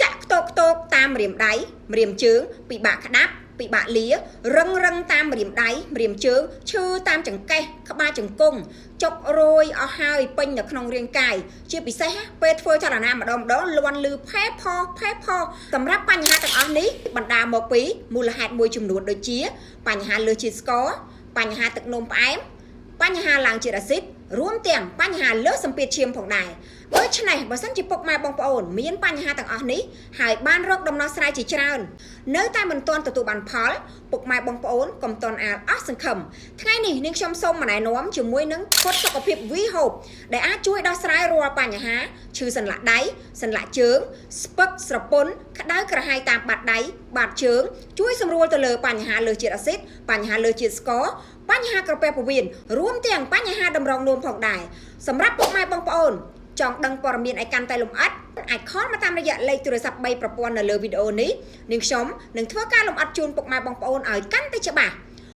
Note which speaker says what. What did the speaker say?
Speaker 1: ចាក់តោកតាមម្រាមដៃម្រាមជើងពិបាកក្តាប់ពិបាកលារឹងតាមម្រាមដៃម្រាមជើងឈឺតាមចង្កេះក្បាលជង្គង់ចុករយអស់ហើយពេញនៅក្នុងរាងកាយជាពិសេសពេលធ្វើចលនាម្ដងលាន់លឺផែផសម្រាប់បញ្ហាទាំងអស់នេះបណ្ដាមកពីមូលហេតុមួយចំនួនដូចជាបញ្ហាលើសជាតិស្ករបញ្ហាទឹកនោមផ្អែមបញ្ហាឡើងជាតិអាស៊ីតរួមទាំងបញ្ហាលើសសម្ពាធឈាមផងដែរដូច្នេះបើសិនជាពុកម៉ែបងប្អូនមានបញ្ហាទាំងអស់នេះហើយបានរកដំណោះស្រាយជាច្រើននៅតែមិនទាន់ទទួលបានផលពុកម៉ែបងប្អូនកុំតន់អាលអស់សង្ឃឹមថ្ងៃនេះនាងខ្ញុំសូមណែនាំជាមួយនឹងផុតសុខភាព V Hope ដែលអាចជួយដោះស្រាយរាល់បញ្ហាឈឺសន្លាក់ដៃសន្លាក់ជើងស្ពឹកស្រពន់ក្តៅក្រហាយតាមបាតដៃបាតជើងជួយសម្រួលទៅលើបញ្ហាលើសជាតិអាស៊ីតបញ្ហាលើសជាតិស្ករបញ្ហាក្រពះពោះវៀនរួមទាំងបញ្ហាតម្រងនោមផងដែរសម្រាប់ពុកម៉ែបងប្អូនចង់ដឹងព័ត៌មានឲ្យកាន់តែលម្អិតអាចខលមកតាមរយៈលេខទូរស័ព្ទ3ប្រព័ន្ធនៅលើវីដេអូនេះនាងខ្ញុំនឹងធ្វើការលម្អិតជូនពុកម៉ែបងប្អូនឲ្យកាន់តែច្បាស់